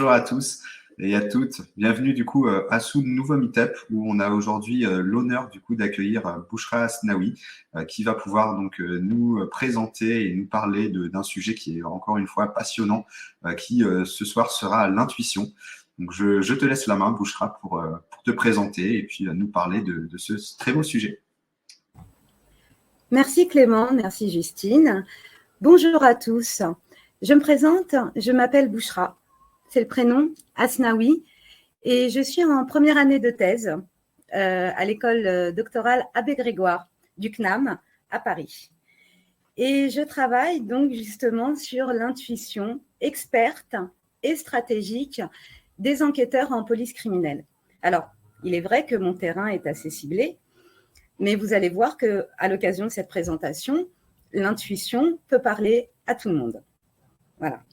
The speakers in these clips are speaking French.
bonjour à tous et à toutes. Bienvenue du coup à ce nouveau meet-up où on a aujourd'hui l'honneur du coup d'accueillir Bouchra Asnaoui qui va pouvoir donc nous présenter et nous parler d'un sujet qui est encore une fois passionnant qui ce soir sera l'intuition. Donc je te laisse la main Bouchra pour te présenter et puis nous parler de ce très beau sujet. Merci Clément, merci Justine. Bonjour à tous. Je me présente, je m'appelle Bouchra. C'est le prénom, Asnaoui, et je suis en première année de thèse à l'école doctorale Abbé Grégoire du CNAM à Paris. Et je travaille donc justement sur l'intuition experte et stratégique des enquêteurs en police criminelle. Alors, il est vrai que mon terrain est assez ciblé, mais vous allez voir qu'à l'occasion de cette présentation, l'intuition peut parler à tout le monde. Voilà.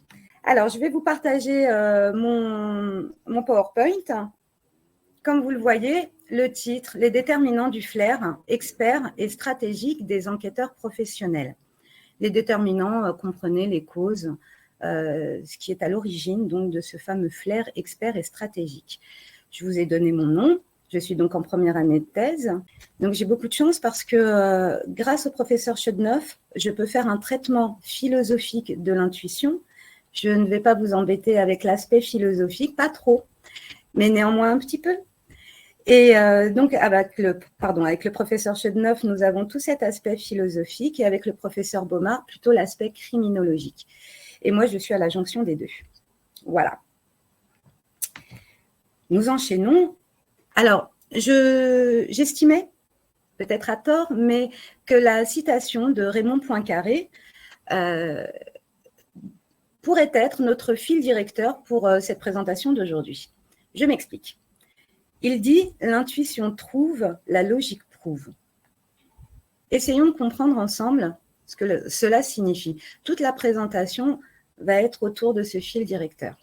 Alors, je vais vous partager mon PowerPoint. Comme vous le voyez, le titre, les déterminants du flair, experts et stratégiques des enquêteurs professionnels. Les déterminants, comprenez les causes, ce qui est à l'origine donc de ce fameux flair, expert et stratégique. Je vous ai donné mon nom. Je suis donc en première année de thèse. Donc, j'ai beaucoup de chance parce que grâce au professeur Chodenoff, je peux faire un traitement philosophique de l'intuition. Je ne vais pas vous embêter avec l'aspect philosophique, pas trop, mais néanmoins un petit peu. Et donc, avec le professeur Chodenoff, nous avons tout cet aspect philosophique et avec le professeur Baumard, plutôt l'aspect criminologique. Et moi, je suis à la jonction des deux. Voilà. Nous enchaînons. Alors, j'estimais, peut-être à tort, mais que la citation de Raymond Poincaré pourrait être notre fil directeur pour cette présentation d'aujourd'hui. Je m'explique. Il dit « L'intuition trouve, la logique prouve ». Essayons de comprendre ensemble ce que cela signifie. Toute la présentation va être autour de ce fil directeur.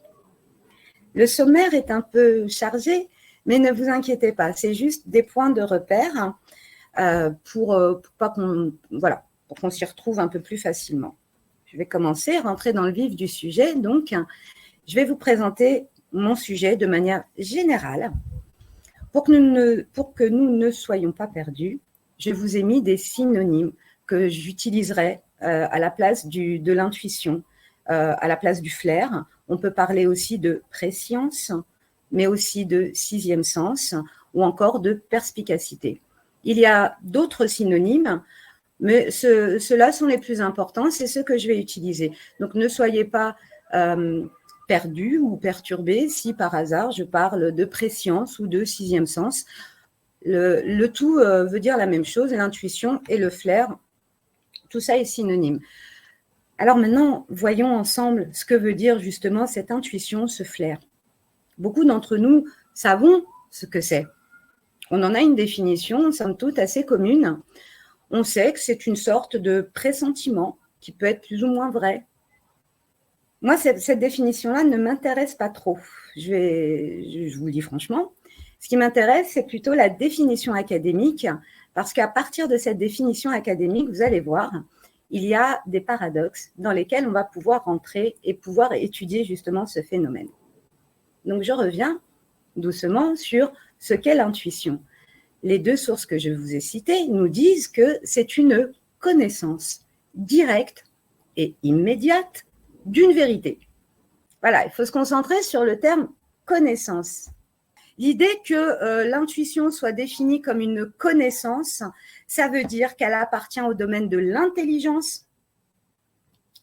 Le sommaire est un peu chargé, mais ne vous inquiétez pas, c'est juste des points de repère pour qu'on s'y retrouve un peu plus facilement. Je vais commencer, rentrer dans le vif du sujet. Donc, je vais vous présenter mon sujet de manière générale. Pour que nous ne soyons pas perdus, je vous ai mis des synonymes que j'utiliserai à la place de l'intuition, à la place du flair. On peut parler aussi de préscience, mais aussi de sixième sens ou encore de perspicacité. Il y a d'autres synonymes, mais ceux-là sont les plus importants, c'est ceux que je vais utiliser. Donc, ne soyez pas perdus ou perturbés si par hasard je parle de préscience ou de sixième sens. Le tout veut dire la même chose, l'intuition et le flair, tout ça est synonyme. Alors maintenant, voyons ensemble ce que veut dire justement cette intuition, ce flair. Beaucoup d'entre nous savons ce que c'est. On en a une définition, somme toute, assez commune. On sait que c'est une sorte de pressentiment qui peut être plus ou moins vrai. Moi, cette définition-là ne m'intéresse pas trop. Je vous le dis franchement. Ce qui m'intéresse, c'est plutôt la définition académique, parce qu'à partir de cette définition académique, vous allez voir, il y a des paradoxes dans lesquels on va pouvoir rentrer et pouvoir étudier justement ce phénomène. Donc, je reviens doucement sur ce qu'est l'intuition. Les deux sources que je vous ai citées nous disent que c'est une connaissance directe et immédiate d'une vérité. Voilà, il faut se concentrer sur le terme connaissance. L'idée que l'intuition soit définie comme une connaissance, ça veut dire qu'elle appartient au domaine de l'intelligence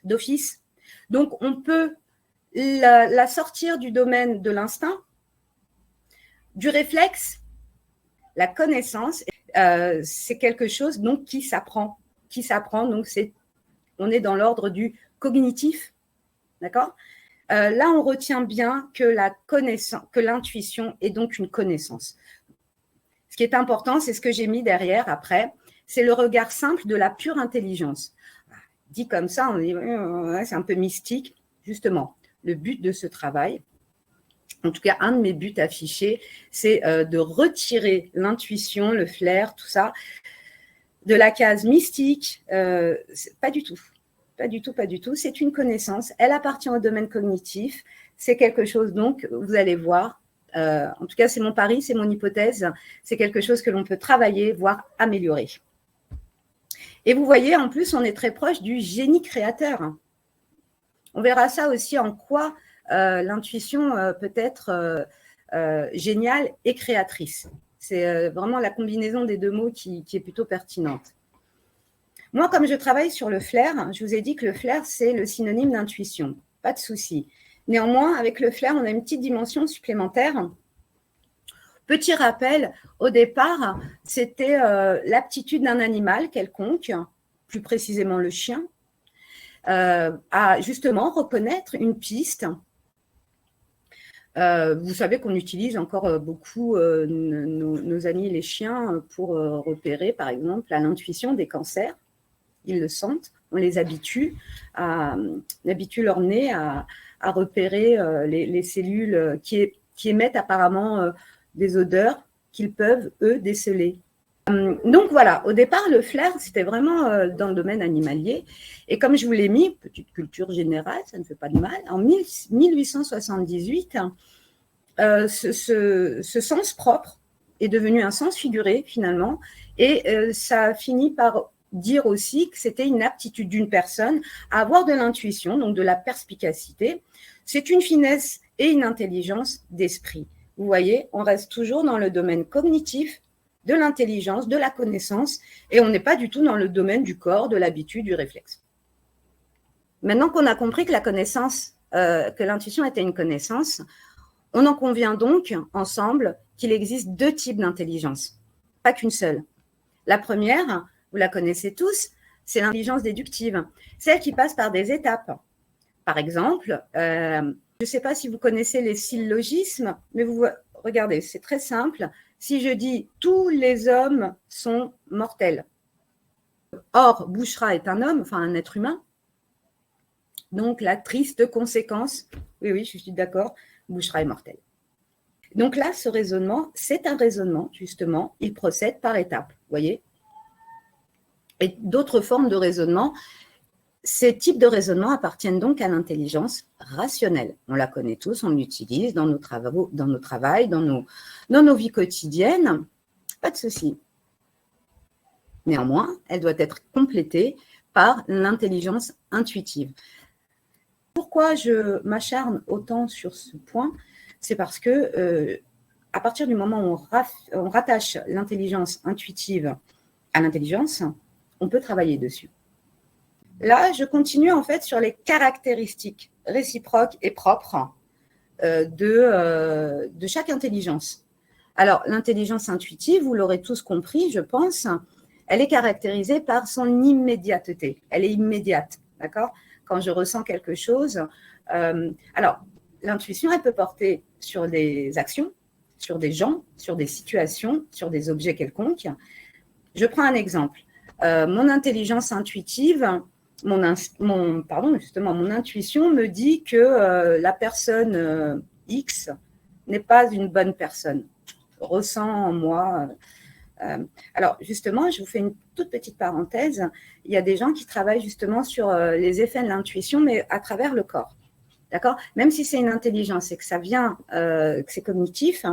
d'office. Donc, on peut la sortir du domaine de l'instinct, du réflexe. La connaissance, c'est quelque chose donc qui s'apprend. Donc on est dans l'ordre du cognitif, d'accord ? Là, on retient bien que l'intuition est donc une connaissance. Ce qui est important, c'est ce que j'ai mis derrière après, c'est le regard simple de la pure intelligence. Dit comme ça, on dit c'est un peu mystique. Justement, le but de ce travail, en tout cas, un de mes buts affichés, c'est de retirer l'intuition, le flair, tout ça, de la case mystique. Pas du tout. Pas du tout. C'est une connaissance. Elle appartient au domaine cognitif. c'est quelque chose, donc, vous allez voir, en tout cas, c'est mon pari, c'est mon hypothèse, c'est quelque chose que l'on peut travailler, voire améliorer. Et vous voyez, en plus, on est très proche du génie créateur. On verra ça aussi en quoi l'intuition peut être géniale et créatrice. C'est vraiment la combinaison des deux mots qui est plutôt pertinente. Moi, comme je travaille sur le flair, je vous ai dit que le flair, c'est le synonyme d'intuition. Pas de souci. Néanmoins, avec le flair, on a une petite dimension supplémentaire. Petit rappel, au départ, c'était l'aptitude d'un animal quelconque, plus précisément le chien, à justement reconnaître une piste. Vous savez qu'on utilise encore beaucoup nos amis les chiens pour repérer, par exemple, à l'intuition des cancers. Ils le sentent, on les habitue, on habitue leur nez à repérer les cellules qui émettent apparemment des odeurs qu'ils peuvent, eux, déceler. Donc voilà, au départ, le flair, c'était vraiment dans le domaine animalier. Et comme je vous l'ai mis, petite culture générale, ça ne fait pas de mal, en 1878, ce sens propre est devenu un sens figuré, finalement, et ça finit par dire aussi que c'était une aptitude d'une personne à avoir de l'intuition, donc de la perspicacité. C'est une finesse et une intelligence d'esprit. Vous voyez, on reste toujours dans le domaine cognitif, de l'intelligence, de la connaissance, et on n'est pas du tout dans le domaine du corps, de l'habitude, du réflexe. Maintenant qu'on a compris que la connaissance, que l'intuition était une connaissance, on en convient donc ensemble qu'il existe deux types d'intelligence, pas qu'une seule. La première, vous la connaissez tous, c'est l'intelligence déductive, celle qui passe par des étapes. Par exemple, je ne sais pas si vous connaissez les syllogismes, mais regardez, c'est très simple. Si je dis « tous les hommes sont mortels », or Bouchra est un homme, enfin un être humain, donc la triste conséquence, oui, je suis d'accord, Bouchra est mortel. Donc là, ce raisonnement, c'est un raisonnement, justement, il procède par étapes, vous voyez. Et d'autres formes de raisonnement, ces types de raisonnement appartiennent donc à l'intelligence rationnelle. On la connaît tous, on l'utilise dans nos travaux, dans nos travails, dans nos vies quotidiennes, pas de souci. Néanmoins, elle doit être complétée par l'intelligence intuitive. Pourquoi je m'acharne autant sur ce point? C'est parce que à partir du moment où on rattache l'intelligence intuitive à l'intelligence, on peut travailler dessus. Là, je continue en fait sur les caractéristiques réciproques et propres de chaque intelligence. Alors, l'intelligence intuitive, vous l'aurez tous compris, je pense, elle est caractérisée par son immédiateté. Elle est immédiate, d'accord? Quand je ressens quelque chose. Alors, l'intuition, elle peut porter sur des actions, sur des gens, sur des situations, sur des objets quelconques. Je prends un exemple. Mon intelligence intuitive, mon intuition me dit que la personne X n'est pas une bonne personne. Ressent en moi. Alors, justement, je vous fais une toute petite parenthèse. Il y a des gens qui travaillent justement sur les effets de l'intuition, mais à travers le corps. D'accord? Même si c'est une intelligence et que ça vient, que c'est cognitif,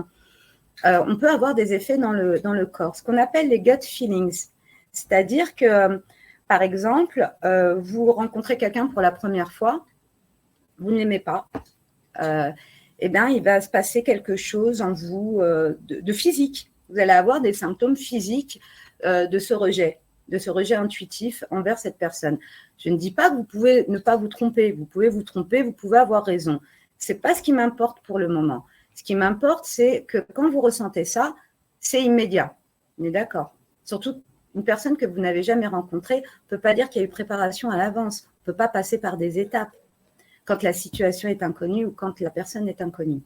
on peut avoir des effets dans le corps, ce qu'on appelle les gut feelings. C'est-à-dire que, par exemple, vous rencontrez quelqu'un pour la première fois, vous ne l'aimez pas, eh bien, il va se passer quelque chose en vous de physique. Vous allez avoir des symptômes physiques de ce rejet intuitif envers cette personne. Je ne dis pas que vous pouvez ne pas vous tromper, vous pouvez vous tromper, vous pouvez avoir raison. Ce n'est pas ce qui m'importe pour le moment. Ce qui m'importe, c'est que quand vous ressentez ça, c'est immédiat. On est d'accord? Surtout, une personne que vous n'avez jamais rencontrée ne peut pas dire qu'il y a eu préparation à l'avance. On ne peut pas passer par des étapes quand la situation est inconnue ou quand la personne est inconnue.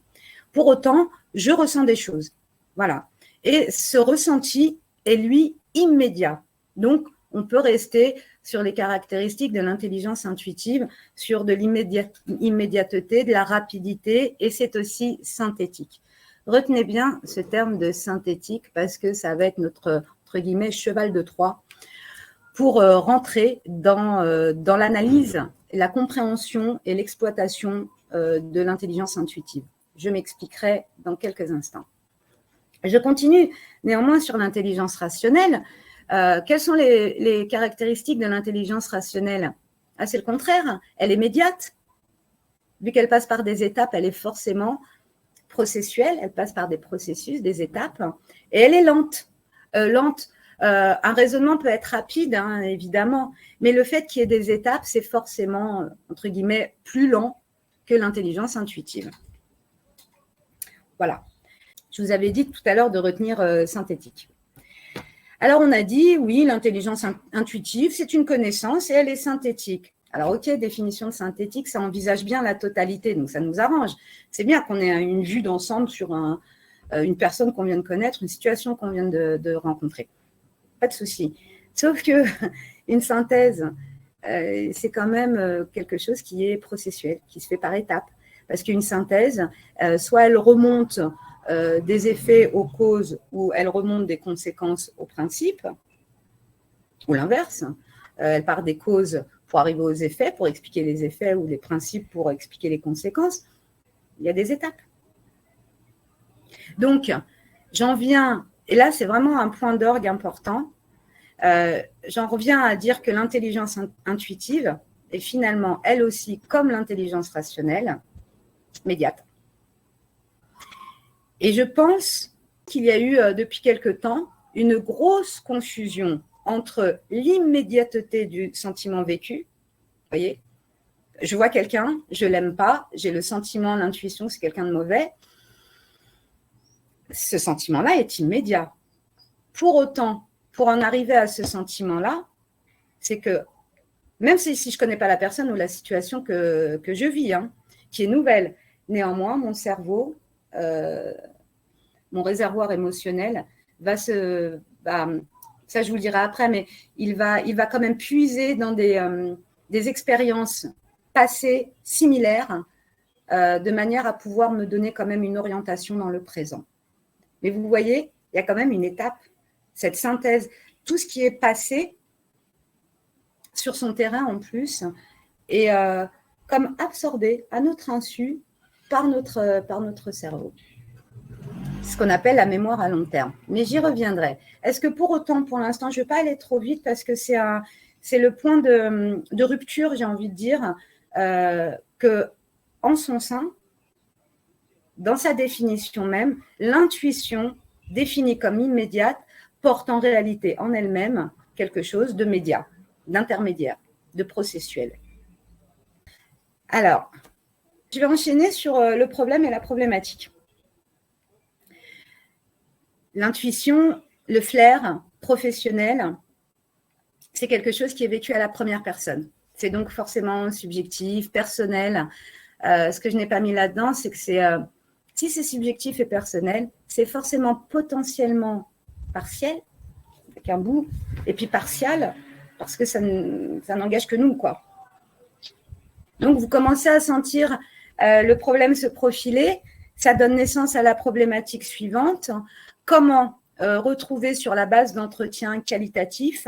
Pour autant, je ressens des choses. Voilà. Et ce ressenti est, lui, immédiat. Donc, on peut rester sur les caractéristiques de l'intelligence intuitive, sur de l'immédiateté, de la rapidité, et c'est aussi synthétique. Retenez bien ce terme de synthétique parce que ça va être notre, entre guillemets, cheval de Troie pour rentrer dans l'analyse, la compréhension et l'exploitation de l'intelligence intuitive. Je m'expliquerai dans quelques instants. Je continue néanmoins sur l'intelligence rationnelle. Quelles sont les caractéristiques de l'intelligence rationnelle? C'est le contraire, elle est médiate. Vu qu'elle passe par des étapes, elle est forcément processuelle, elle passe par des processus, des étapes, et elle est lente. Un raisonnement peut être rapide, hein, évidemment, mais le fait qu'il y ait des étapes, c'est forcément, entre guillemets, plus lent que l'intelligence intuitive. Voilà. Je vous avais dit tout à l'heure de retenir synthétique. Alors, on a dit, oui, l'intelligence intuitive, c'est une connaissance et elle est synthétique. Alors, ok, définition de synthétique, ça envisage bien la totalité, donc ça nous arrange. C'est bien qu'on ait une vue d'ensemble sur une personne qu'on vient de connaître, une situation qu'on vient de rencontrer. Pas de souci. Sauf que une synthèse, c'est quand même quelque chose qui est processuel, qui se fait par étapes. Parce qu'une synthèse, soit elle remonte des effets aux causes ou elle remonte des conséquences aux principes, ou l'inverse. Elle part des causes pour arriver aux effets, pour expliquer les effets, ou des principes pour expliquer les conséquences. Il y a des étapes. Donc, j'en viens, et là c'est vraiment un point d'orgue important, j'en reviens à dire que l'intelligence intuitive est finalement, elle aussi, comme l'intelligence rationnelle, médiate. Et je pense qu'il y a eu depuis quelque temps une grosse confusion entre l'immédiateté du sentiment vécu, vous voyez, je vois quelqu'un, je ne l'aime pas, j'ai le sentiment, l'intuition que c'est quelqu'un de mauvais, ce sentiment-là est immédiat. Pour autant, pour en arriver à ce sentiment-là, c'est que, même si je ne connais pas la personne ou la situation que je vis, hein, qui est nouvelle, néanmoins, mon cerveau, mon réservoir émotionnel va ça je vous le dirai après, mais il va quand même puiser dans des expériences passées similaires de manière à pouvoir me donner quand même une orientation dans le présent. Mais vous voyez, il y a quand même une étape, cette synthèse, tout ce qui est passé sur son terrain en plus, et comme absorbé à notre insu par notre cerveau. Ce qu'on appelle la mémoire à long terme. Mais j'y reviendrai. Est-ce que pour autant, pour l'instant, je ne vais pas aller trop vite parce que c'est le point de rupture, j'ai envie de dire, que en son sein, dans sa définition même, l'intuition définie comme immédiate porte en réalité en elle-même quelque chose de médiat, d'intermédiaire, de processuel. Alors, je vais enchaîner sur le problème et la problématique. L'intuition, le flair professionnel, c'est quelque chose qui est vécu à la première personne. C'est donc forcément subjectif, personnel. Ce que je n'ai pas mis là-dedans, c'est que si c'est subjectif et personnel, c'est forcément potentiellement partiel, avec un bout, et puis partial, parce que ça n'engage que nous, quoi. Donc, vous commencez à sentir le problème se profiler. Ça donne naissance à la problématique suivante. Comment retrouver sur la base d'entretien qualitatif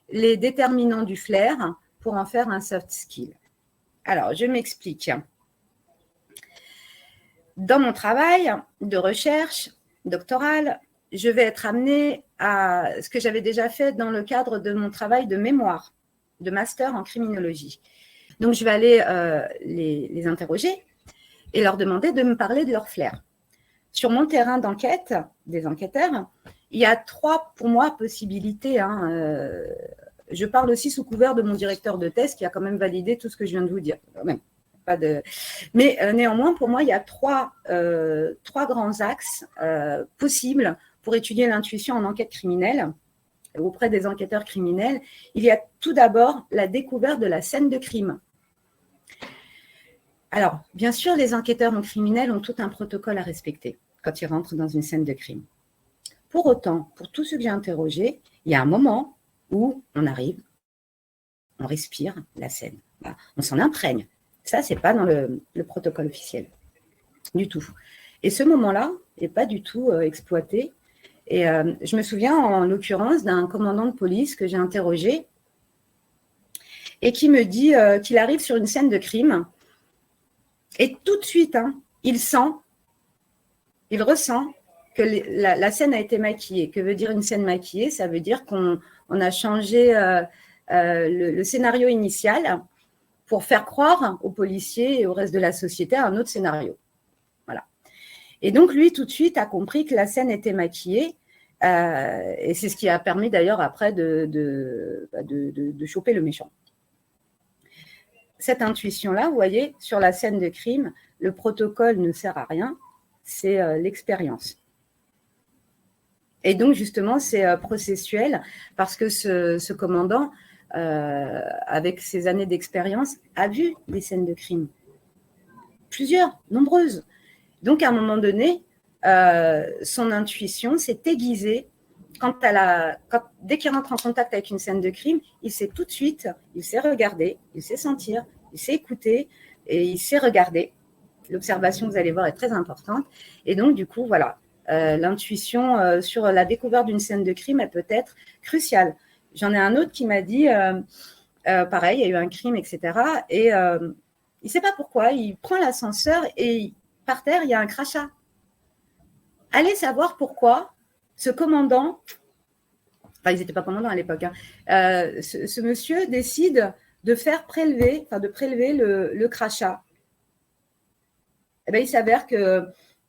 les déterminants du flair pour en faire un soft skill? Alors, je m'explique. Dans mon travail de recherche doctorale, je vais être amenée à ce que j'avais déjà fait dans le cadre de mon travail de mémoire, de master en criminologie. Donc, je vais aller les interroger et leur demander de me parler de leur flair. Sur mon terrain d'enquête, des enquêteurs, il y a 3, pour moi, possibilités. Je parle aussi sous couvert de mon directeur de thèse qui a quand même validé tout ce que je viens de vous dire. Quand même, mais néanmoins, pour moi, il y a 3 grands axes possibles pour étudier l'intuition en enquête criminelle auprès des enquêteurs criminels. Il y a tout d'abord la découverte de la scène de crime. Alors, bien sûr, les enquêteurs en criminel ont tout un protocole à respecter quand ils rentrent dans une scène de crime. Pour autant, pour tous ceux que j'ai interrogés, il y a un moment où on arrive, on respire la scène, on s'en imprègne. Ça, ce n'est pas dans le protocole officiel, du tout. Et ce moment-là n'est pas du tout exploité. Et je me souviens, en l'occurrence, d'un commandant de police que j'ai interrogé et qui me dit qu'il arrive sur une scène de crime Et tout de suite, il ressent que la scène a été maquillée. Que veut dire une scène maquillée? Ça veut dire qu'on a changé le scénario initial pour faire croire aux policiers et au reste de la société à un autre scénario. Voilà. Et donc, lui, tout de suite, a compris que la scène était maquillée. Et c'est ce qui a permis d'ailleurs après de choper le méchant. Cette intuition-là, vous voyez, sur la scène de crime, le protocole ne sert à rien, c'est l'expérience. Et donc, justement, c'est processuel parce que ce commandant, avec ses années d'expérience, a vu des scènes de crime. Plusieurs, nombreuses. Donc, à un moment donné, son intuition s'est aiguisée dès qu'il rentre en contact avec une scène de crime, il sait tout de suite, il sait regarder, il sait sentir, il sait écouter et il sait regarder. L'observation, vous allez voir, est très importante. Et donc, du coup, voilà, l'intuition sur la découverte d'une scène de crime, elle peut être cruciale. J'en ai un autre qui m'a dit, pareil, il y a eu un crime, etc. Et il ne sait pas pourquoi, il prend l'ascenseur et par terre, il y a un crachat. Allez savoir pourquoi ce commandant, enfin, ils n'étaient pas commandants à l'époque, ce monsieur décide de prélever le crachat. Eh bien, il s'avère que,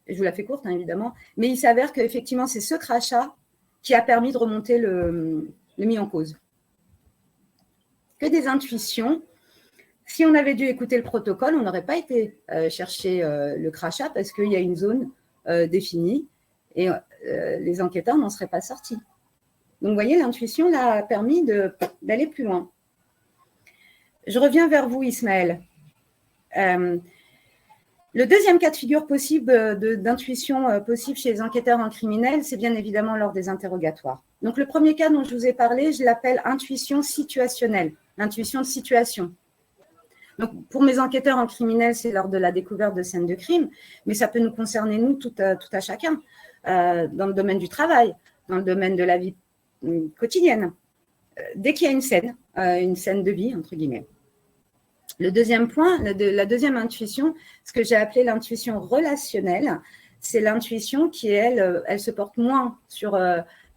je vous la fais courte, évidemment, mais il s'avère qu'effectivement, c'est ce crachat qui a permis de remonter le mis en cause. Que des intuitions. Si on avait dû écouter le protocole, on n'aurait pas été chercher le crachat parce qu'il y a une zone définie et les enquêteurs n'en seraient pas sortis. Donc, vous voyez, l'intuition l'a a permis d'aller plus loin. Je reviens vers vous, Ismaël. Le deuxième cas de figure possible d'intuition possible chez les enquêteurs en criminel, c'est bien évidemment lors des interrogatoires. Donc, le premier cas dont je vous ai parlé, je l'appelle intuition situationnelle, l'intuition de situation. Donc, pour mes enquêteurs en criminel, c'est lors de la découverte de scènes de crime, mais ça peut nous concerner, nous, tout à chacun, dans le domaine du travail, dans le domaine de la vie quotidienne. Dès qu'il y a une scène de vie, entre guillemets. Le deuxième point, la deuxième intuition, ce que j'ai appelé l'intuition relationnelle, c'est l'intuition qui, elle se porte moins sur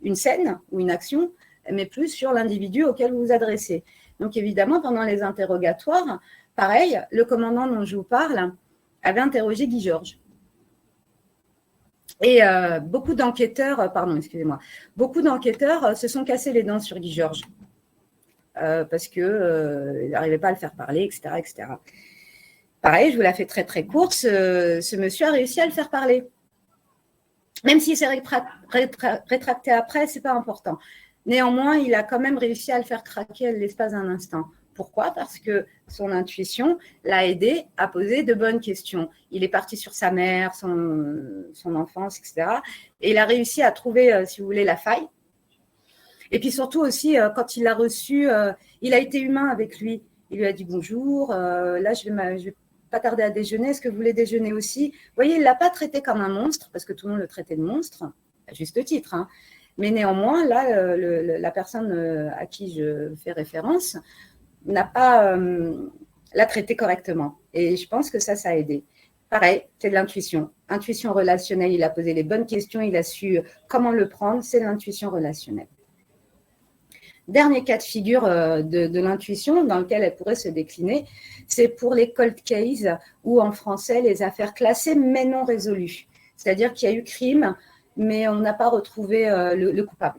une scène ou une action, mais plus sur l'individu auquel vous vous adressez. Donc, évidemment, pendant les interrogatoires, pareil, le commandant dont je vous parle avait interrogé Guy Georges. Et beaucoup d'enquêteurs se sont cassés les dents sur Guy Georges parce qu'il n'arrivait pas à le faire parler, etc., etc. Pareil, je vous la fais très, très courte, ce monsieur a réussi à le faire parler. Même s'il s'est rétracté après, ce n'est pas important. Néanmoins, il a quand même réussi à le faire craquer à l'espace d'un instant. Pourquoi? Parce que son intuition l'a aidé à poser de bonnes questions. Il est parti sur sa mère, son enfance, etc. Et il a réussi à trouver, si vous voulez, la faille. Et puis surtout aussi, quand il l'a reçu, il a été humain avec lui. Il lui a dit bonjour, là je vais pas tarder à déjeuner, est-ce que vous voulez déjeuner aussi? Vous voyez, il ne l'a pas traité comme un monstre, parce que tout le monde le traitait de monstre, à juste titre. Mais néanmoins, là, la personne à qui je fais référence n'a pas l'a traité correctement. Et je pense que ça a aidé. Pareil, c'est de l'intuition. Intuition relationnelle, il a posé les bonnes questions, il a su comment le prendre, c'est l'intuition relationnelle. Dernier cas de figure de l'intuition dans lequel elle pourrait se décliner, c'est pour les cold cases ou en français les affaires classées mais non résolues. C'est-à-dire qu'il y a eu crime, mais on n'a pas retrouvé le coupable.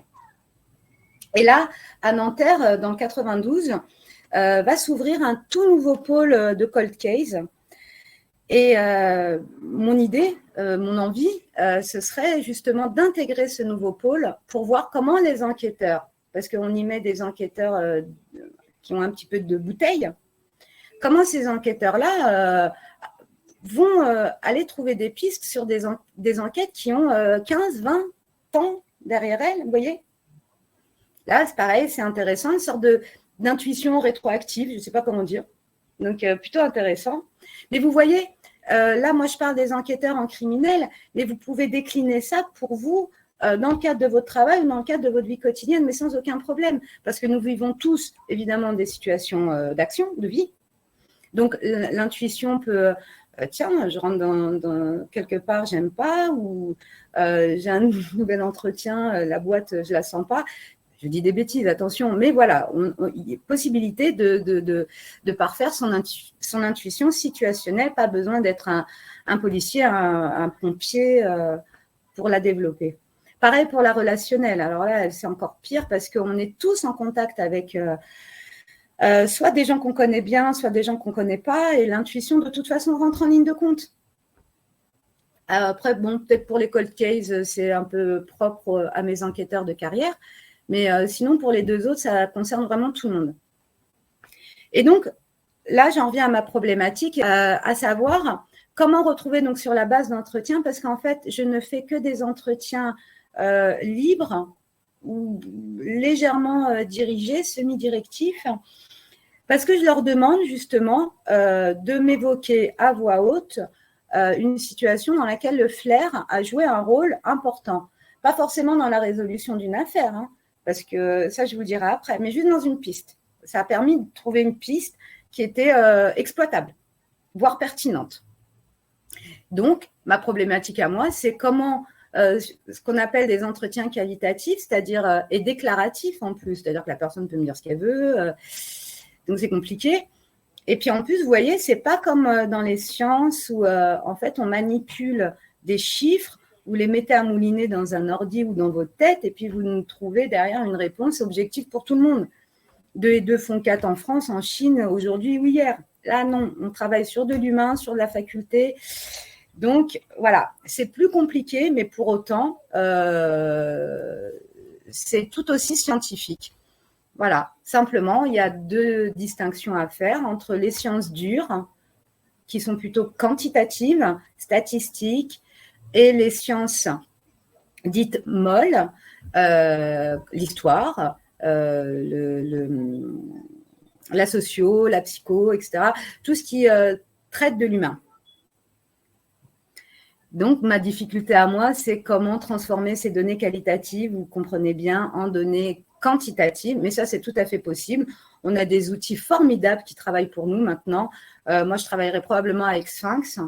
Et là, à Nanterre, dans le 92, va s'ouvrir un tout nouveau pôle de cold case. Et mon idée, mon envie, ce serait justement d'intégrer ce nouveau pôle pour voir comment les enquêteurs, parce qu'on y met des enquêteurs qui ont un petit peu de bouteille, comment ces enquêteurs-là vont aller trouver des pistes sur des enquêtes qui ont 15, 20 ans derrière elles, vous voyez? Là, c'est pareil, c'est intéressant, une sorte d'intuition rétroactive, je ne sais pas comment dire. Donc, plutôt intéressant. Mais vous voyez, là, moi, je parle des enquêteurs en criminel, mais vous pouvez décliner ça pour vous dans le cadre de votre travail ou dans le cadre de votre vie quotidienne, mais sans aucun problème. Parce que nous vivons tous, évidemment, des situations d'action, de vie. Donc, l'intuition peut, tiens, je rentre dans quelque part, j'aime pas, ou j'ai un nouvel entretien, la boîte, je la sens pas. Je dis des bêtises, attention, mais voilà, il y a possibilité de parfaire son intuition situationnelle, pas besoin d'être un policier, un pompier pour la développer. Pareil pour la relationnelle. Alors là, c'est encore pire parce qu'on est tous en contact avec soit des gens qu'on connaît bien, soit des gens qu'on ne connaît pas, et l'intuition, de toute façon, rentre en ligne de compte. Après, bon, peut-être pour les cold cases, c'est un peu propre à mes enquêteurs de carrière, mais sinon, pour les deux autres, ça concerne vraiment tout le monde. Et donc, là, j'en reviens à ma problématique, à savoir comment retrouver donc sur la base d'entretien, parce qu'en fait, je ne fais que des entretiens libres ou légèrement dirigés, semi-directifs, parce que je leur demande justement de m'évoquer à voix haute une situation dans laquelle le flair a joué un rôle important. Pas forcément dans la résolution d'une affaire, hein, parce que ça, je vous dirai après, mais juste dans une piste. Ça a permis de trouver une piste qui était exploitable, voire pertinente. Donc, ma problématique à moi, c'est comment ce qu'on appelle des entretiens qualitatifs, c'est-à-dire et déclaratifs en plus, c'est-à-dire que la personne peut me dire ce qu'elle veut, donc c'est compliqué. Et puis en plus, vous voyez, c'est pas comme dans les sciences où en fait on manipule des chiffres, vous les mettez à mouliner dans un ordi ou dans votre tête, et puis vous nous trouvez derrière une réponse objective pour tout le monde. 2 et 2 font 4 en France, en Chine, aujourd'hui ou hier. Là, non, on travaille sur de l'humain, sur de la faculté. Donc, voilà, c'est plus compliqué, mais pour autant, c'est tout aussi scientifique. Voilà, simplement, il y a 2 distinctions à faire entre les sciences dures, qui sont plutôt quantitatives, statistiques, et les sciences dites molles, l'histoire, la socio, la psycho, etc. Tout ce qui traite de l'humain. Donc, ma difficulté à moi, c'est comment transformer ces données qualitatives, vous comprenez bien, en données quantitatives. Mais ça, c'est tout à fait possible. On a des outils formidables qui travaillent pour nous maintenant. Moi, je travaillerai probablement avec Sphinx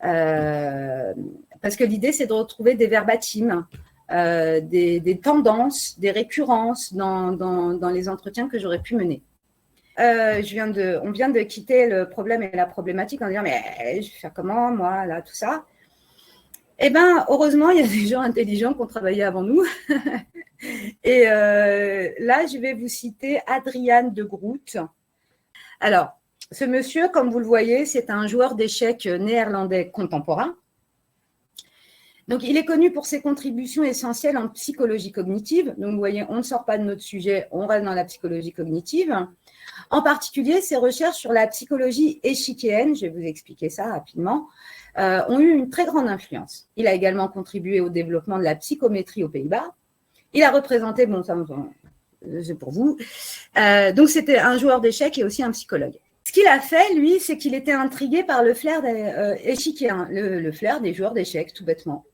parce que l'idée, c'est de retrouver des verbatims, des tendances, des récurrences dans les entretiens que j'aurais pu mener. On vient de quitter le problème et la problématique en disant « mais je vais faire comment, moi, là, tout ça ?» Eh bien, heureusement, il y a des gens intelligents qui ont travaillé avant nous. Et là, je vais vous citer Adriaan de Groot. Alors, ce monsieur, comme vous le voyez, c'est un joueur d'échecs néerlandais contemporain. Donc, il est connu pour ses contributions essentielles en psychologie cognitive. Donc, vous voyez, on ne sort pas de notre sujet, on reste dans la psychologie cognitive. En particulier, ses recherches sur la psychologie échiquéenne, je vais vous expliquer ça rapidement, ont eu une très grande influence. Il a également contribué au développement de la psychométrie aux Pays-Bas. Il a représenté, bon, ça, c'est pour vous. Donc, c'était un joueur d'échecs et aussi un psychologue. Ce qu'il a fait, lui, c'est qu'il était intrigué par le flair échiquéen, le flair des joueurs d'échecs, tout bêtement.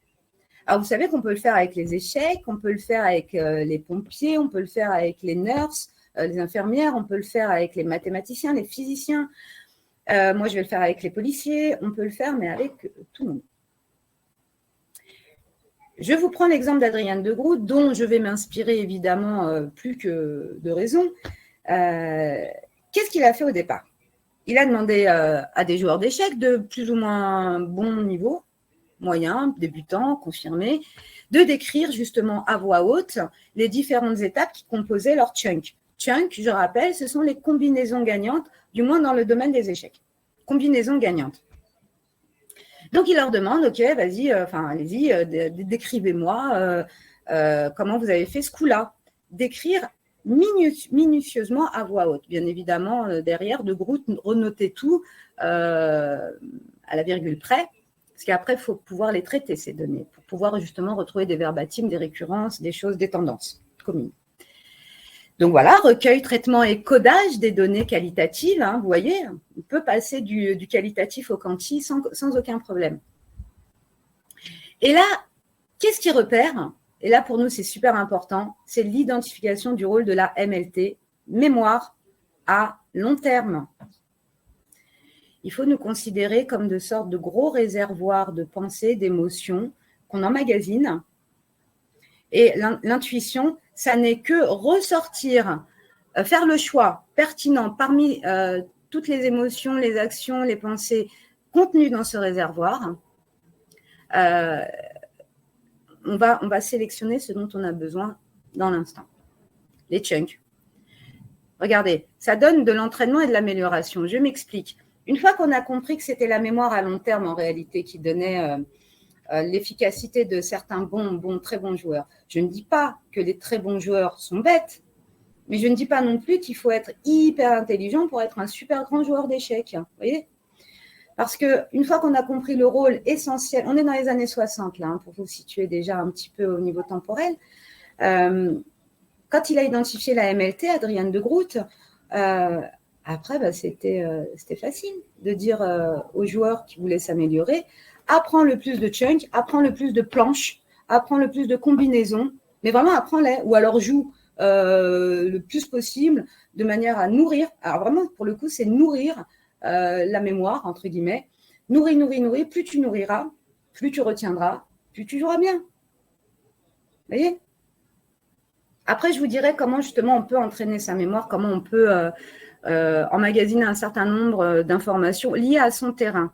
Alors, vous savez qu'on peut le faire avec les échecs, on peut le faire avec les pompiers, on peut le faire avec les nurses, les infirmières, on peut le faire avec les mathématiciens, les physiciens. Moi, je vais le faire avec les policiers, on peut le faire, mais avec tout le monde. Je vous prends l'exemple d'Adriaan de Groot, dont je vais m'inspirer évidemment plus que de raison. Qu'est-ce qu'il a fait au départ? Il a demandé à des joueurs d'échecs de plus ou moins bon niveau, moyen, débutant, confirmé, de décrire justement à voix haute les différentes étapes qui composaient leur chunk. Chunk, je rappelle, ce sont les combinaisons gagnantes, du moins dans le domaine des échecs. Combinaisons gagnantes. Donc, il leur demande, OK, vas-y, allez-y, décrivez-moi comment vous avez fait ce coup-là. Décrire minutieusement à voix haute. Bien évidemment, derrière, de Groot, renoter tout à la virgule près, parce qu'après, il faut pouvoir les traiter, ces données, pour pouvoir justement retrouver des verbatims, des récurrences, des choses, des tendances communes. Donc voilà, recueil, traitement et codage des données qualitatives. Hein, vous voyez, on peut passer du qualitatif au quanti sans aucun problème. Et là, qu'est-ce qui repère? Et là, pour nous, c'est super important, c'est l'identification du rôle de la MLT, mémoire à long terme. Il faut nous considérer comme de sortes de gros réservoirs de pensées, d'émotions qu'on emmagasine. Et l'intuition, ça n'est que ressortir, faire le choix pertinent parmi toutes les émotions, les actions, les pensées contenues dans ce réservoir. On va sélectionner ce dont on a besoin dans l'instant. Les chunks. Regardez, ça donne de l'entraînement et de l'amélioration. Je m'explique. Une fois qu'on a compris que c'était la mémoire à long terme, en réalité, qui donnait l'efficacité de certains très bons joueurs, je ne dis pas que les très bons joueurs sont bêtes, mais je ne dis pas non plus qu'il faut être hyper intelligent pour être un super grand joueur d'échecs. Vous voyez ? Parce qu'une fois qu'on a compris le rôle essentiel, on est dans les années 60, là, pour vous situer déjà un petit peu au niveau temporel, quand il a identifié la MLT, Adrian de Groot, après, c'était facile de dire aux joueurs qui voulaient s'améliorer, apprends le plus de chunks, apprends le plus de planches, apprends le plus de combinaisons, mais vraiment apprends-les, ou alors joue le plus possible de manière à nourrir, alors vraiment pour le coup c'est nourrir la mémoire, entre guillemets, nourrir, plus tu nourriras, plus tu retiendras, plus tu joueras bien. Vous voyez ? Après, je vous dirai comment justement on peut entraîner sa mémoire, comment on peut emmagasiner un certain nombre d'informations liées à son terrain.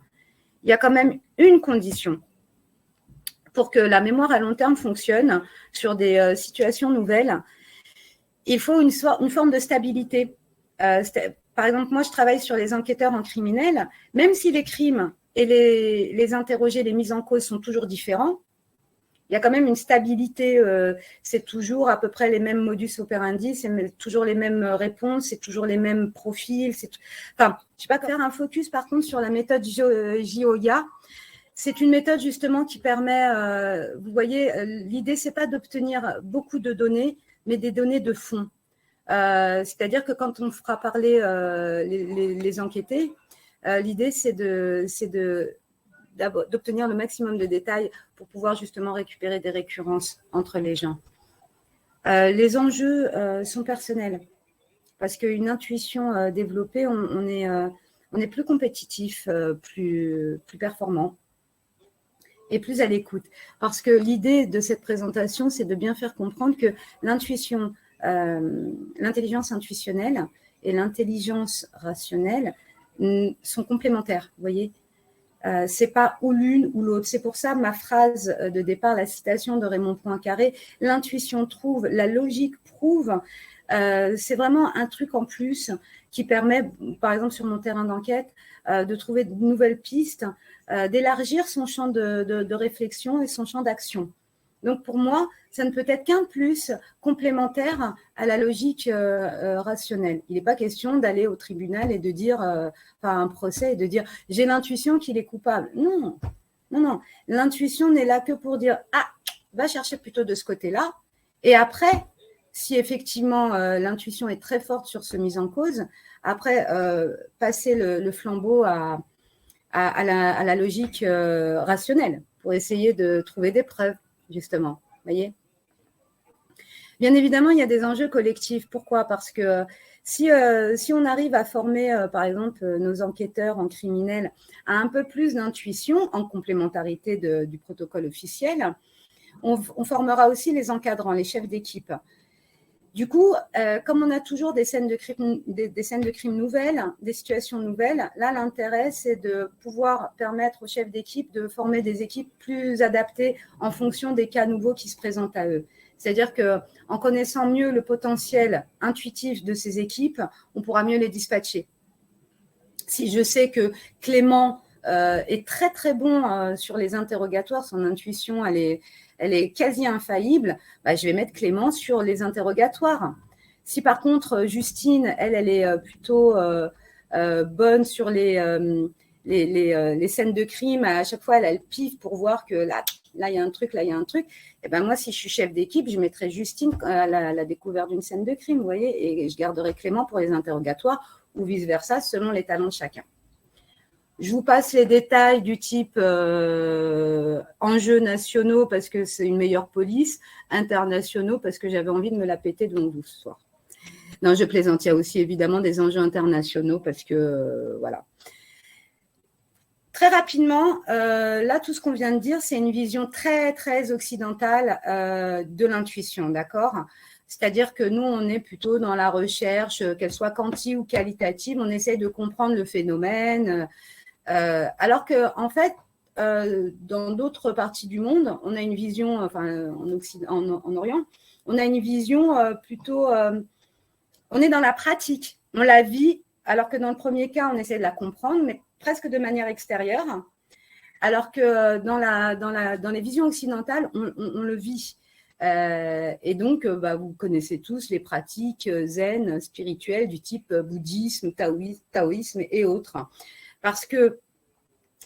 Il y a quand même une condition pour que la mémoire à long terme fonctionne sur des situations nouvelles. Il faut une forme de stabilité. Par exemple, moi, je travaille sur les enquêteurs en criminel. Même si les crimes et les interrogés, les mises en cause sont toujours différents, il y a quand même une stabilité. C'est toujours à peu près les mêmes modus operandi, c'est toujours les mêmes réponses, c'est toujours les mêmes profils. Enfin, je ne sais pas faire un focus, par contre, sur la méthode JOIA. C'est une méthode, justement, qui permet, vous voyez, l'idée, ce n'est pas d'obtenir beaucoup de données, mais des données de fond. C'est-à-dire que quand on fera parler les enquêtés, l'idée, c'est d'obtenir le maximum de détails pour pouvoir justement récupérer des récurrences entre les gens. Les enjeux sont personnels parce qu'une intuition développée, on est plus compétitif, plus performant et plus à l'écoute. Parce que l'idée de cette présentation, c'est de bien faire comprendre que l'intuition, l'intelligence intuitionnelle et l'intelligence rationnelle sont complémentaires, vous voyez. C'est pas ou l'une ou l'autre. C'est pour ça ma phrase de départ, la citation de Raymond Poincaré, l'intuition trouve, la logique prouve. C'est vraiment un truc en plus qui permet, par exemple sur mon terrain d'enquête, de trouver de nouvelles pistes, d'élargir son champ de réflexion et son champ d'action. Donc pour moi, ça ne peut être qu'un plus complémentaire à la logique rationnelle. Il n'est pas question d'aller au tribunal et de dire, enfin un procès, et de dire j'ai l'intuition qu'il est coupable. Non. L'intuition n'est là que pour dire va chercher plutôt de ce côté-là. Et après, si effectivement l'intuition est très forte sur ce mise en cause, après passer le flambeau à la logique rationnelle pour essayer de trouver des preuves. Justement, voyez. Bien évidemment, il y a des enjeux collectifs. Pourquoi ? Parce que si on arrive à former, par exemple, nos enquêteurs en criminel à un peu plus d'intuition en complémentarité du protocole officiel, on formera aussi les encadrants, les chefs d'équipe. Du coup, comme on a toujours des scènes de crime nouvelles, des situations nouvelles, là, l'intérêt, c'est de pouvoir permettre aux chefs d'équipe de former des équipes plus adaptées en fonction des cas nouveaux qui se présentent à eux. C'est-à-dire qu'en connaissant mieux le potentiel intuitif de ces équipes, on pourra mieux les dispatcher. Si je sais que Clément est très, très bon sur les interrogatoires, son intuition, elle est quasi infaillible, je vais mettre Clément sur les interrogatoires. Si par contre, Justine, elle est plutôt bonne sur les scènes de crime, à chaque fois, elle piffe pour voir que là, il y a un truc, là, il y a un truc. Et moi, si je suis chef d'équipe, je mettrai Justine à la découverte d'une scène de crime, vous voyez, et je garderai Clément pour les interrogatoires ou vice-versa, selon les talents de chacun. Je vous passe les détails du type enjeux nationaux parce que c'est une meilleure police, internationaux parce que j'avais envie de me la péter de mon douce soir. Non, je plaisante. Il y a aussi évidemment des enjeux internationaux parce que voilà. Très rapidement, là, tout ce qu'on vient de dire, c'est une vision très, très occidentale de l'intuition, d'accord? C'est-à-dire que nous, on est plutôt dans la recherche, qu'elle soit quantitative ou qualitative, on essaie de comprendre le phénomène, alors qu'en fait, dans d'autres parties du monde, on a une vision, enfin en Orient, on a une vision plutôt, on est dans la pratique, on la vit, alors que dans le premier cas, on essaie de la comprendre, mais presque de manière extérieure, alors que dans les visions occidentales, on le vit. Et donc, vous connaissez tous les pratiques zen, spirituelles du type bouddhisme, taoïsme et autres. Parce que,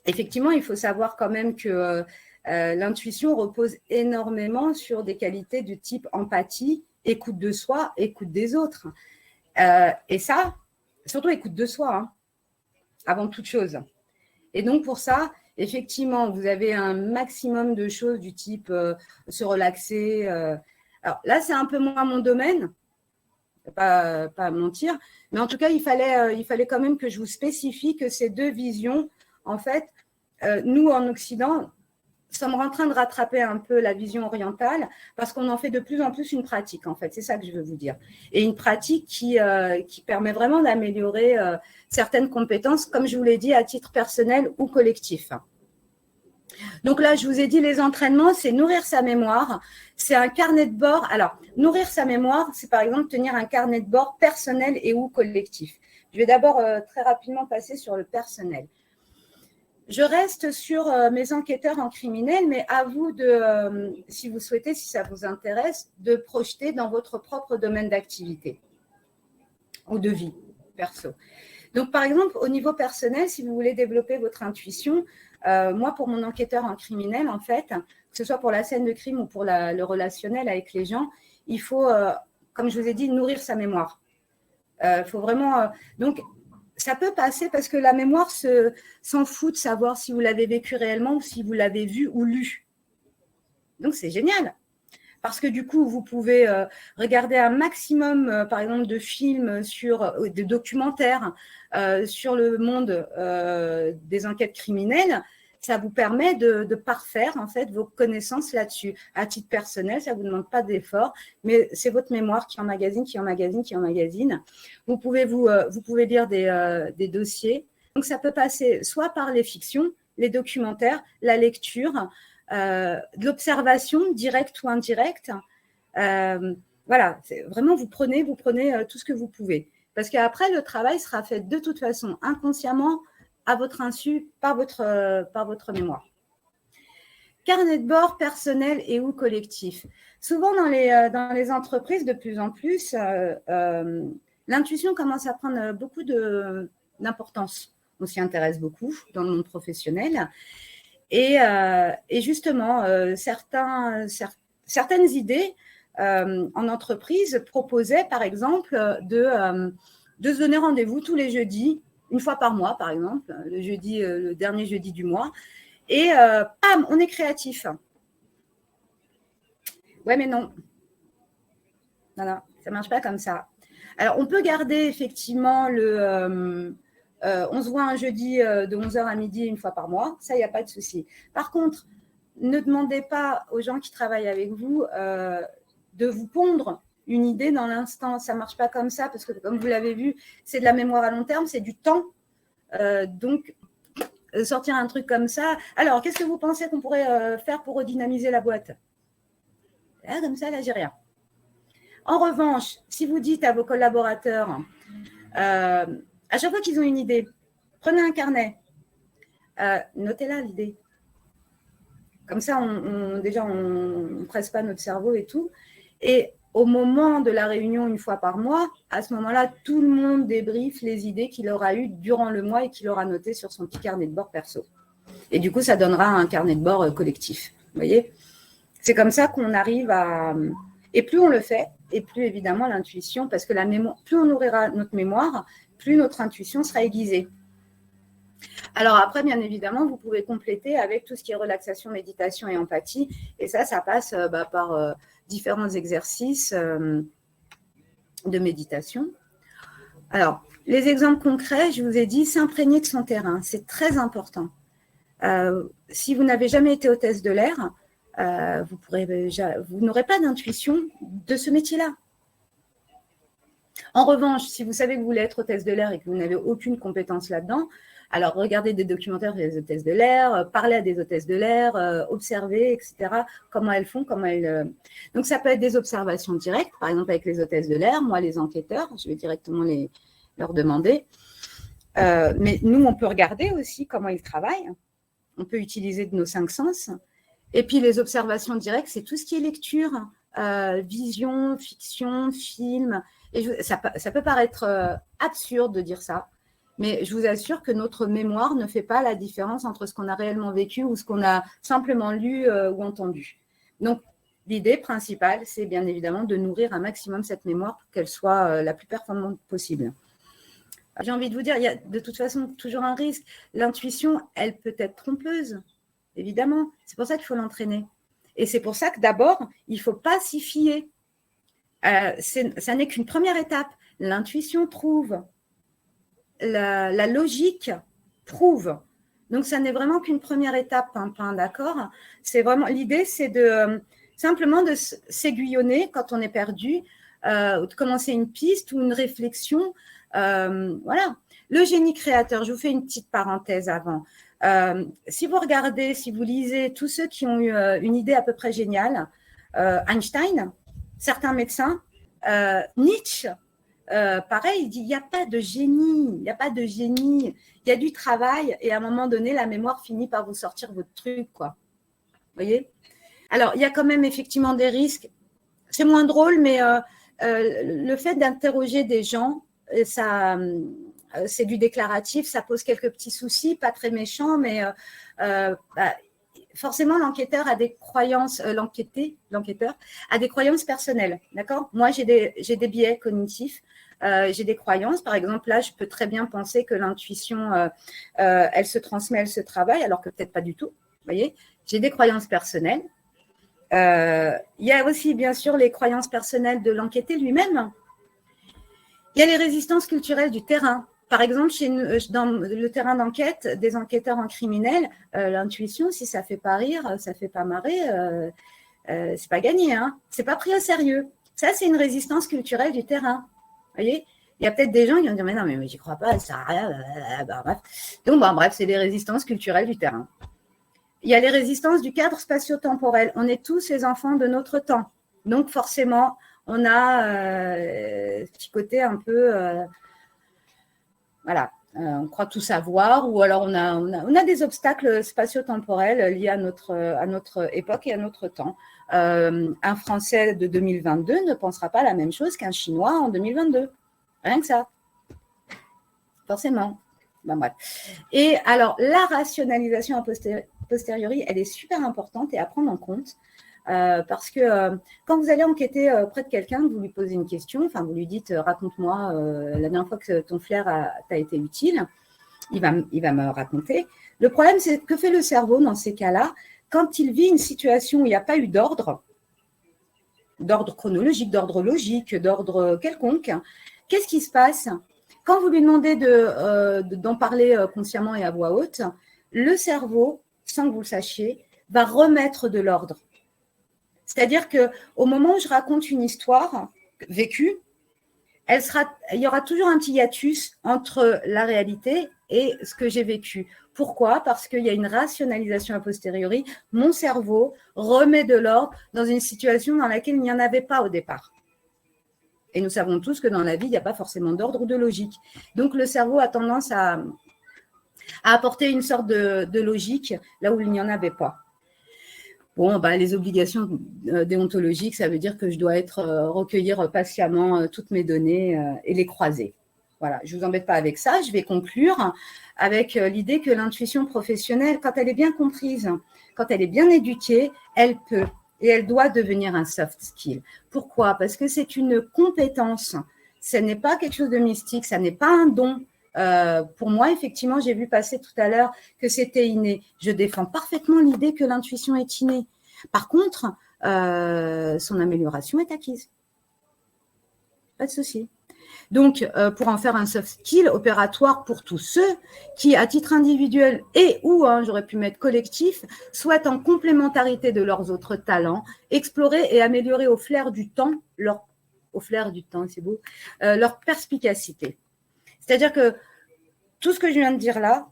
effectivement, il faut savoir quand même que l'intuition repose énormément sur des qualités du type empathie, écoute de soi, écoute des autres. Et ça, surtout écoute de soi, hein, avant toute chose. Et donc, pour ça, effectivement, vous avez un maximum de choses du type se relaxer. Alors là, c'est un peu moins mon domaine, pas mentir, mais en tout cas, il fallait quand même que je vous spécifie que ces deux visions, en fait, nous, en Occident, sommes en train de rattraper un peu la vision orientale parce qu'on en fait de plus en plus une pratique, en fait. C'est ça que je veux vous dire. Et une pratique qui permet vraiment d'améliorer certaines compétences, comme je vous l'ai dit, à titre personnel ou collectif. Donc là, je vous ai dit, les entraînements, c'est nourrir sa mémoire. C'est un carnet de bord. Alors, nourrir sa mémoire, c'est par exemple tenir un carnet de bord personnel et ou collectif. Je vais d'abord très rapidement passer sur le personnel. Je reste sur mes enquêteurs en criminel, mais à vous de, si vous souhaitez, si ça vous intéresse, de projeter dans votre propre domaine d'activité ou de vie perso. Donc, par exemple, au niveau personnel, si vous voulez développer votre intuition, moi, pour mon enquêteur en criminel, en fait, que ce soit pour la scène de crime ou pour le relationnel avec les gens, il faut, comme je vous ai dit, nourrir sa mémoire. Il faut vraiment… donc, ça peut passer parce que la mémoire s'en fout de savoir si vous l'avez vécu réellement ou si vous l'avez vu ou lu. Donc, c'est génial. Parce que du coup, vous pouvez regarder un maximum, par exemple, de films, de documentaires sur le monde des enquêtes criminelles. Ça vous permet de parfaire en fait vos connaissances là-dessus. À titre personnel, ça ne vous demande pas d'effort, mais c'est votre mémoire qui emmagasine. Vous pouvez lire des dossiers. Donc, ça peut passer soit par les fictions, les documentaires, la lecture, de l'observation directe ou indirecte. Voilà, vraiment, vous prenez tout ce que vous pouvez. Parce qu'après, le travail sera fait de toute façon inconsciemment, à votre insu, par votre mémoire. Carnet de bord personnel et ou collectif. Souvent, dans les entreprises, de plus en plus, l'intuition commence à prendre beaucoup d'importance. On s'y intéresse beaucoup dans le monde professionnel. Et justement, certaines idées en entreprise proposaient, par exemple, de se donner rendez-vous tous les jeudis, une fois par mois, par exemple, le dernier jeudi du mois. Et pam, on est créatif. Ouais, mais non. Non, ça ne marche pas comme ça. Alors, on peut garder effectivement on se voit un jeudi de 11h à midi une fois par mois. Ça, il n'y a pas de souci. Par contre, ne demandez pas aux gens qui travaillent avec vous de vous pondre une idée dans l'instant. Ça ne marche pas comme ça parce que, comme vous l'avez vu, c'est de la mémoire à long terme, c'est du temps. Donc, sortir un truc comme ça. Alors, qu'est-ce que vous pensez qu'on pourrait faire pour redynamiser la boîte? Là, comme ça, là, j'ai rien. En revanche, si vous dites à vos collaborateurs, à chaque fois qu'ils ont une idée, prenez un carnet, notez-la l'idée. Comme ça, déjà, on ne presse pas notre cerveau et tout. Et au moment de la réunion, une fois par mois, à ce moment-là, tout le monde débriefe les idées qu'il aura eues durant le mois et qu'il aura notées sur son petit carnet de bord perso. Et du coup, ça donnera un carnet de bord collectif. Vous voyez ? C'est comme ça qu'on arrive à… Et plus on le fait, et plus évidemment l'intuition, parce que plus on nourrira notre mémoire, plus notre intuition sera aiguisée. Alors après, bien évidemment, vous pouvez compléter avec tout ce qui est relaxation, méditation et empathie. Et ça passe par différents exercices de méditation. Alors, les exemples concrets, je vous ai dit, s'imprégner de son terrain. C'est très important. Si vous n'avez jamais été hôtesse de l'air, vous n'aurez pas d'intuition de ce métier-là. En revanche, si vous savez que vous voulez être hôtesse de l'air et que vous n'avez aucune compétence là-dedans, alors regardez des documentaires sur les hôtesses de l'air, parlez à des hôtesses de l'air, observez, etc., comment elles font, Donc, ça peut être des observations directes, par exemple avec les hôtesses de l'air, moi, les enquêteurs, je vais directement leur demander. Mais nous, on peut regarder aussi comment ils travaillent. On peut utiliser de nos 5 sens. Et puis, les observations directes, c'est tout ce qui est lecture, vision, fiction, film. Et ça peut paraître absurde de dire ça, mais je vous assure que notre mémoire ne fait pas la différence entre ce qu'on a réellement vécu ou ce qu'on a simplement lu ou entendu. Donc, l'idée principale, c'est bien évidemment de nourrir un maximum cette mémoire pour qu'elle soit la plus performante possible. J'ai envie de vous dire, il y a de toute façon toujours un risque. L'intuition, elle peut être trompeuse, évidemment. C'est pour ça qu'il faut l'entraîner. Et c'est pour ça que d'abord, il ne faut pas s'y fier. Ça n'est qu'une première étape. L'intuition trouve. La logique prouve. Donc, ça n'est vraiment qu'une première étape, Pimpin, d'accord ? C'est vraiment l'idée, c'est simplement de s'aiguillonner quand on est perdu, de commencer une piste ou une réflexion. Voilà. Le génie créateur, je vous fais une petite parenthèse avant. Si vous regardez, si vous lisez tous ceux qui ont eu une idée à peu près géniale, Einstein, certains médecins, Nietzsche, pareil, il dit il n'y a pas de génie, il n'y a pas de génie, il y a du travail et à un moment donné, la mémoire finit par vous sortir votre truc, quoi. Vous voyez ? Alors, il y a quand même effectivement des risques. C'est moins drôle, mais le fait d'interroger des gens, ça, c'est du déclaratif, ça pose quelques petits soucis, pas très méchants, mais forcément, l'enquêteur a des croyances, l'enquêteur a des croyances personnelles, d'accord ? Moi, j'ai des biais cognitifs, j'ai des croyances. Par exemple, là, je peux très bien penser que l'intuition, elle se transmet, elle se travaille, alors que peut-être pas du tout, vous voyez ? J'ai des croyances personnelles. Il y a aussi, bien sûr, les croyances personnelles de l'enquêté lui-même. Il y a les résistances culturelles du terrain. Par exemple, dans le terrain d'enquête, des enquêteurs en criminel, l'intuition, si ça ne fait pas rire, ça ne fait pas marrer, c'est pas gagné, hein. C'est pas pris au sérieux. Ça, c'est une résistance culturelle du terrain. Vous voyez ? Il y a peut-être des gens qui vont dire mais non, mais j'y crois pas, ça sert à rien. Bref. Donc, bref, c'est des résistances culturelles du terrain. Il y a les résistances du cadre spatio-temporel. On est tous les enfants de notre temps. Donc, forcément, on a ce petit côté un peu... voilà, on croit tout savoir, ou alors on a des obstacles spatio-temporels liés à notre époque et à notre temps. Un Français de 2022 ne pensera pas la même chose qu'un Chinois en 2022. Rien que ça. Forcément. Bref. Et alors, la rationalisation a posteriori, elle est super importante et à prendre en compte. Parce que quand vous allez enquêter près de quelqu'un, vous lui posez une question, enfin vous lui dites raconte-moi la dernière fois que ton flair t'a été utile, il va me raconter. Le problème, c'est que fait le cerveau dans ces cas-là quand il vit une situation où il n'y a pas eu d'ordre chronologique, d'ordre logique, d'ordre quelconque. Qu'est-ce qui se passe ? Quand vous lui demandez d'en parler consciemment et à voix haute, le cerveau, sans que vous le sachiez, va remettre de l'ordre. C'est-à-dire qu'au moment où je raconte une histoire vécue, il y aura toujours un petit hiatus entre la réalité et ce que j'ai vécu. Pourquoi ? Parce qu'il y a une rationalisation a posteriori. Mon cerveau remet de l'ordre dans une situation dans laquelle il n'y en avait pas au départ. Et nous savons tous que dans la vie, il n'y a pas forcément d'ordre ou de logique. Donc, le cerveau a tendance à apporter une sorte de logique là où il n'y en avait pas. Bon, les obligations déontologiques, ça veut dire que je dois recueillir patiemment toutes mes données et les croiser. Voilà, je ne vous embête pas avec ça. Je vais conclure avec l'idée que l'intuition professionnelle, quand elle est bien comprise, quand elle est bien éduquée, elle peut et elle doit devenir un soft skill. Pourquoi ? Parce que c'est une compétence. Ce n'est pas quelque chose de mystique, ça n'est pas un don. Pour moi, effectivement, j'ai vu passer tout à l'heure que c'était inné. Je défends parfaitement l'idée que l'intuition est innée. Par contre, son amélioration est acquise. Pas de souci. Donc, pour en faire un soft skill opératoire pour tous ceux qui, à titre individuel et ou, j'aurais pu mettre collectif, souhaitent en complémentarité de leurs autres talents, explorer et améliorer au flair du temps, c'est beau, leur perspicacité. C'est-à-dire que tout ce que je viens de dire là,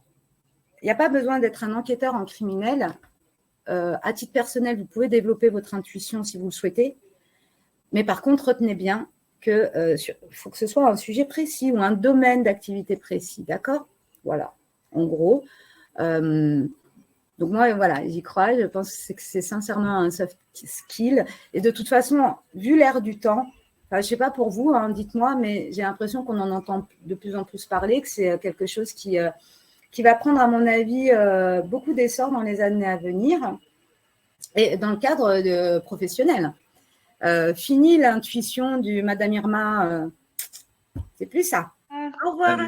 il n'y a pas besoin d'être un enquêteur en criminel. À titre personnel, vous pouvez développer votre intuition si vous le souhaitez. Mais par contre, retenez bien qu'il faut que ce soit un sujet précis ou un domaine d'activité précis. D'accord? Voilà, en gros. Donc moi, voilà, j'y crois. Je pense que c'est sincèrement un soft skill. Et de toute façon, vu l'air du temps, je ne sais pas pour vous, dites-moi, mais j'ai l'impression qu'on en entend de plus en plus parler, que c'est quelque chose qui va prendre, à mon avis, beaucoup d'essor dans les années à venir et dans le cadre professionnel. Fini l'intuition du Madame Irma, c'est plus ça. Au revoir.